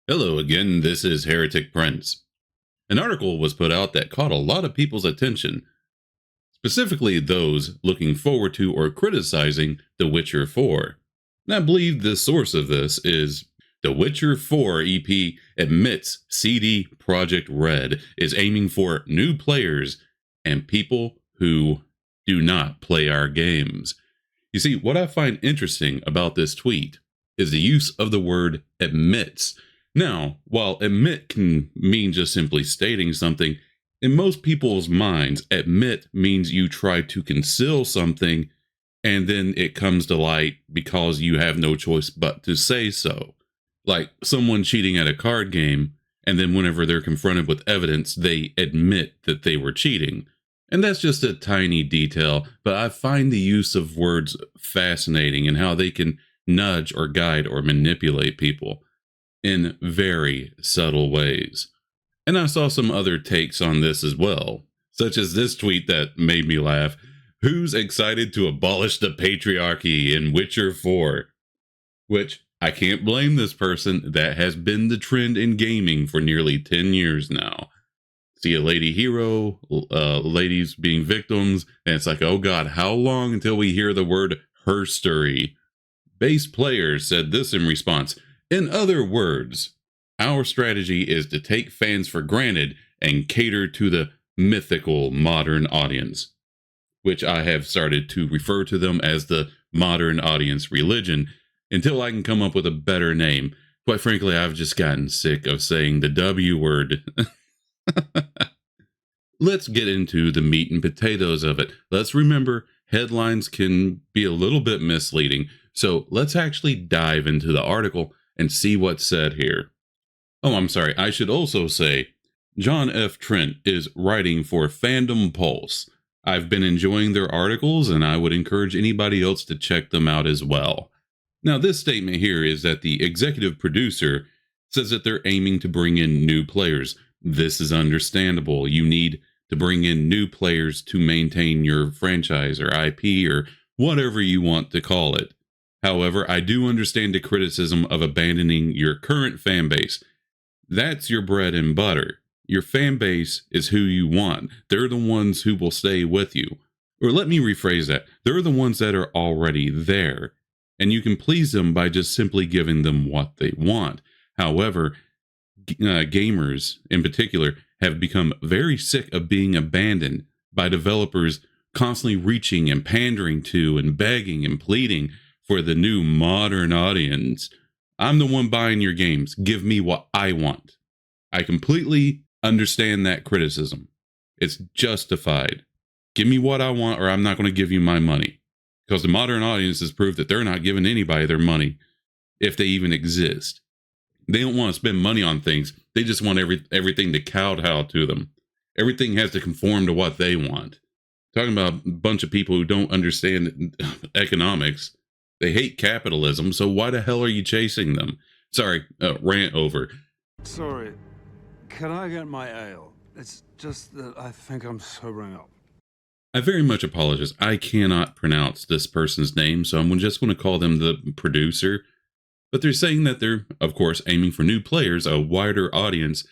Hello again, this is Heretic Prince. An article was put out that caught a lot of people's attention, specifically those looking forward to or criticizing The Witcher 4. And I believe the source of this is The Witcher 4 EP admits CD Projekt Red is aiming for new players and people who do not play our games. You see, what I find interesting about this tweet is the use of the word admits. Now, while admit can mean just simply stating something, in most people's minds, admit means you try to conceal something and then it comes to light because you have no choice but to say so. Like someone cheating at a card game, and then whenever they're confronted with evidence, they admit that they were cheating. And that's just a tiny detail, but I find the use of words fascinating and how they can nudge or guide or manipulate people in very subtle ways. And I saw some other takes on this as well, such as this tweet that made me laugh. Who's excited to abolish the patriarchy in Witcher 4? Which I can't blame this person. That has been the trend in gaming for nearly 10 years now. See a lady hero, ladies being victims, and it's like, oh god, how long until we hear the word herstory? Base players said this in response. In other words, our strategy is to take fans for granted and cater to the mythical modern audience, which I have started to refer to them as the modern audience religion until I can come up with a better name. Quite frankly, I've just gotten sick of saying the W word. Let's get into the meat and potatoes of it. Let's remember headlines can be a little bit misleading, so let's actually dive into the article and see what's said here. Oh, I'm sorry. I should also say, John F. Trent is writing for Fandom Pulse. I've been enjoying their articles, and I would encourage anybody else to check them out as well. Now, this statement here is that the executive producer says that they're aiming to bring in new players. This is understandable. You need to bring in new players to maintain your franchise or IP or whatever you want to call it. However, I do understand the criticism of abandoning your current fan base. That's your bread and butter. Your fan base is who you want. They're the ones who will stay with you. Or let me rephrase that. They're the ones that are already there. And you can please them by just simply giving them what they want. However, gamers in particular have become very sick of being abandoned by developers constantly reaching and pandering to and begging and pleading for the new modern audience. I'm the one buying your games. Give me what I want. I completely understand that criticism. It's justified. Give me what I want or I'm not going to give you my money. Because the modern audience has proved that they're not giving anybody their money if they even exist. They don't want to spend money on things. They just want everything to kowtow to them. Everything has to conform to what they want. Talking about a bunch of people who don't understand economics. They hate capitalism, so why the hell are you chasing them? Sorry, rant over. Sorry, can I get my ale? It's just that I think I'm sobering up. I very much apologize. I cannot pronounce this person's name, so I'm just going to call them the producer. But they're saying that they're, of course, aiming for new players, a wider audience,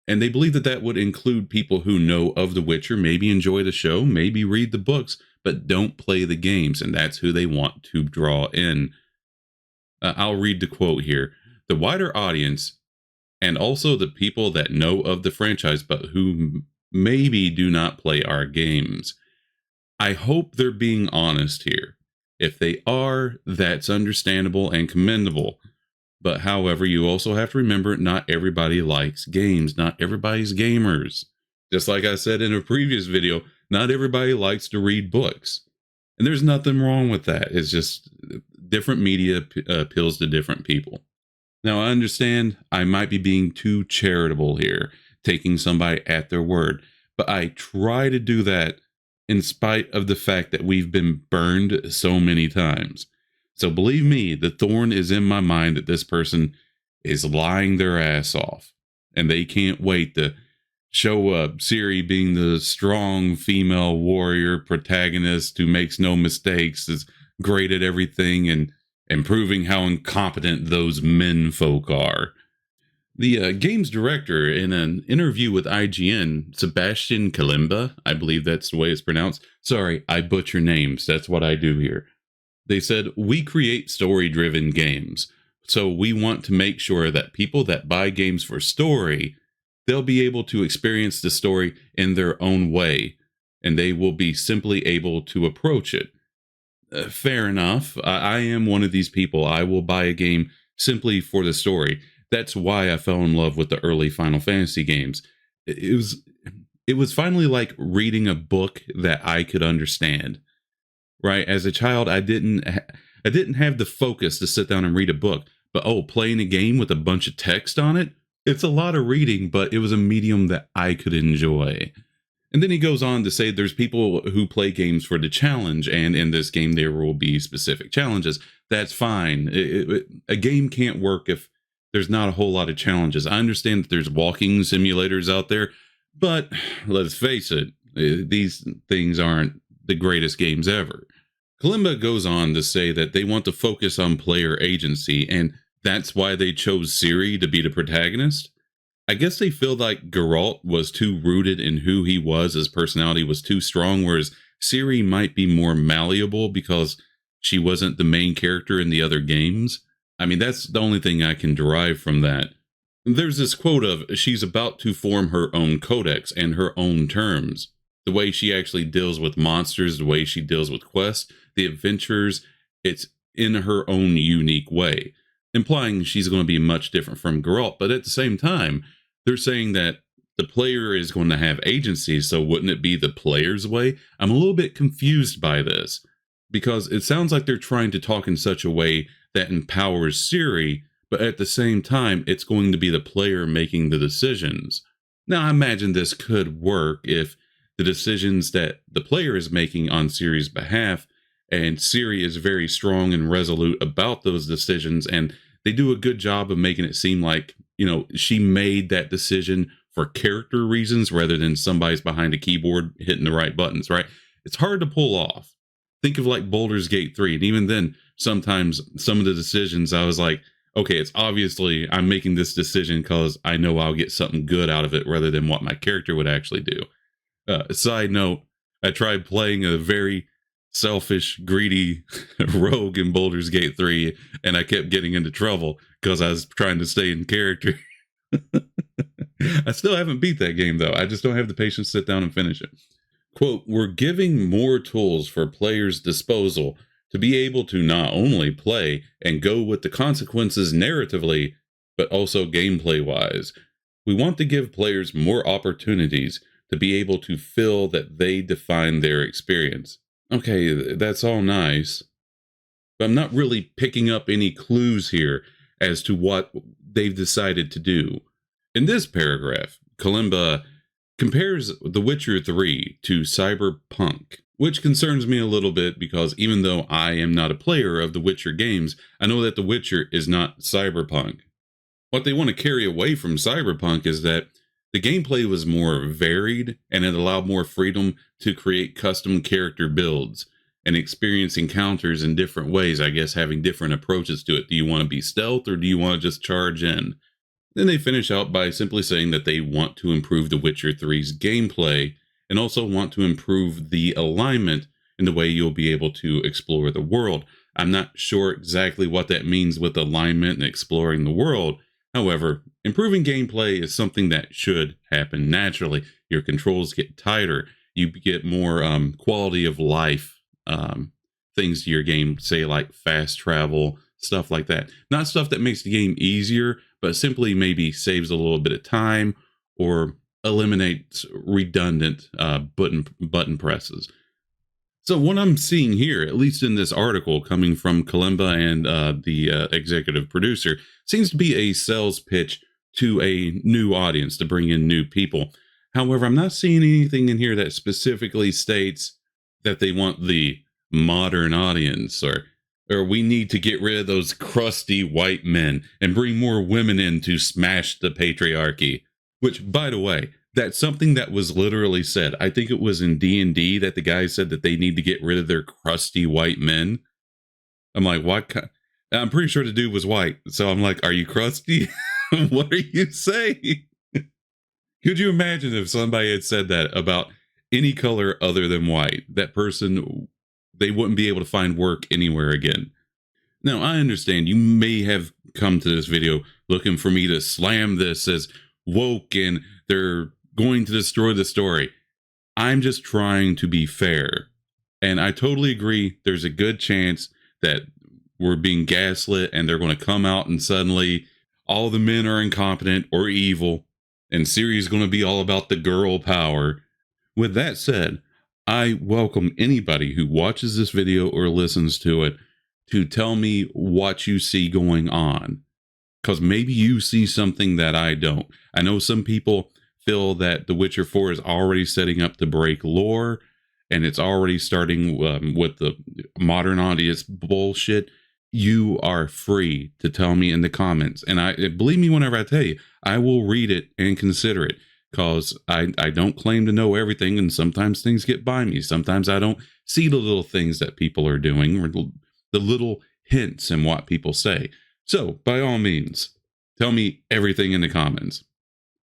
and they believe that that would include people who know of The Witcher, maybe enjoy the show, maybe read the books, but don't play the games, and that's who they want to draw in. I'll read the quote here. The wider audience, and also the people that know of the franchise, but who maybe do not play our games. I hope they're being honest here. If they are, that's understandable and commendable. But however, you also have to remember not everybody likes games. Not everybody's gamers. Just like I said in a previous video, not everybody likes to read books. And there's nothing wrong with that. It's just different media appeals to different people. Now, I understand I might be being too charitable here, taking somebody at their word. But I try to do that in spite of the fact that we've been burned so many times. So believe me, the thorn is in my mind that this person is lying their ass off. And they can't wait to show up Ciri being the strong female warrior protagonist who makes no mistakes, is great at everything, and proving how incompetent those men folk are. The game's director, in an interview with IGN, Sebastian Kalimba, I believe that's the way it's pronounced. Sorry, I butcher names. That's what I do here. They said, "We create story-driven games. So we want to make sure that people that buy games for story, they'll be able to experience the story in their own way, and they will be simply able to approach it." Fair enough. I am one of these people. I will buy a game simply for the story. That's why I fell in love with the early Final Fantasy games. It was finally like reading a book that I could understand. Right? As a child, I didn't have the focus to sit down and read a book. But playing a game with a bunch of text on it, it's a lot of reading, but it was a medium that I could enjoy. And then he goes on to say there's people who play games for the challenge, and in this game there will be specific challenges. That's fine. A game can't work if there's not a whole lot of challenges. I understand that there's walking simulators out there, but let's face it, these things aren't the greatest games ever. Kalimba goes on to say that they want to focus on player agency, and that's why they chose Ciri to be the protagonist. I guess they feel like Geralt was too rooted in who he was, his personality was too strong, whereas Ciri might be more malleable because she wasn't the main character in the other games. I mean, that's the only thing I can derive from that. There's this quote of, she's about to form her own codex and her own terms. The way she actually deals with monsters, the way she deals with quests, the adventures, it's in her own unique way, implying she's going to be much different from Geralt. But at the same time, they're saying that the player is going to have agency, so wouldn't it be the player's way? I'm a little bit confused by this, because it sounds like they're trying to talk in such a way that empowers Ciri, but at the same time, it's going to be the player making the decisions. Now, I imagine this could work if the decisions that the player is making on Ciri's behalf, and Ciri is very strong and resolute about those decisions, and they do a good job of making it seem like, she made that decision for character reasons rather than somebody's behind a keyboard hitting the right buttons, right? It's hard to pull off. Think of like Baldur's Gate 3, and even then, sometimes some of the decisions I was like, okay, it's obviously I'm making this decision because I know I'll get something good out of it rather than what my character would actually do. Side note, I tried playing a very selfish, greedy rogue in Baldur's Gate 3, and I kept getting into trouble because I was trying to stay in character. I still haven't beat that game, though. I just don't have the patience to sit down and finish it. Quote, "We're giving more tools for players' disposal to be able to not only play and go with the consequences narratively, but also gameplay-wise. We want to give players more opportunities to be able to feel that they define their experience." Okay, that's all nice, but I'm not really picking up any clues here as to what they've decided to do. In this paragraph, Kalimba compares The Witcher 3 to Cyberpunk, which concerns me a little bit because even though I am not a player of the Witcher games, I know that The Witcher is not Cyberpunk. What they want to carry away from Cyberpunk is that the gameplay was more varied and it allowed more freedom to create custom character builds and experience encounters in different ways, I guess having different approaches to it. Do you want to be stealth or do you want to just charge in? Then they finish out by simply saying that they want to improve The Witcher 3's gameplay and also want to improve the alignment in the way you'll be able to explore the world. I'm not sure exactly what that means with alignment and exploring the world. However, improving gameplay is something that should happen naturally. Your controls get tighter. You get more quality of life things to your game, say like fast travel, stuff like that. Not stuff that makes the game easier, but simply maybe saves a little bit of time or eliminates redundant button presses. So what I'm seeing here, at least in this article coming from Kalimba and the executive producer, seems to be a sales pitch to a new audience to bring in new people. However, I'm not seeing anything in here that specifically states that they want the modern audience or we need to get rid of those crusty white men and bring more women in to smash the patriarchy. Which, by the way, that's something that was literally said. I think it was in D&D that the guy said that they need to get rid of their crusty white men. I'm like, what? I'm pretty sure the dude was white. So I'm like, are you crusty? What are you saying? Could you imagine if somebody had said that about any color other than white? That person, they wouldn't be able to find work anywhere again. Now, I understand you may have come to this video looking for me to slam this as woke and they're going to destroy the story. I'm just trying to be fair. And I totally agree. There's a good chance that we're being gaslit and they're going to come out and suddenly all the men are incompetent or evil. And Ciri is going to be all about the girl power. With that said, I welcome anybody who watches this video or listens to it to tell me what you see going on. Because maybe you see something that I don't. I know some people feel that The Witcher 4 is already setting up to break lore, and it's already starting with the modern audience bullshit. You are free to tell me in the comments. And I believe me whenever I tell you, I will read it and consider it. Because I don't claim to know everything, and sometimes things get by me. Sometimes I don't see the little things that people are doing, or the little hints in what people say. So, by all means, tell me everything in the comments.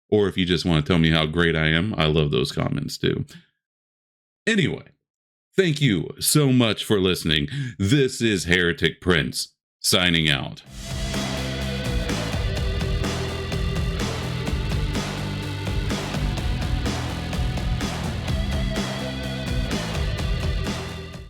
Or if you just want to tell me how great I am, I love those comments too. Anyway, thank you so much for listening. This is Heretic Prince, signing out.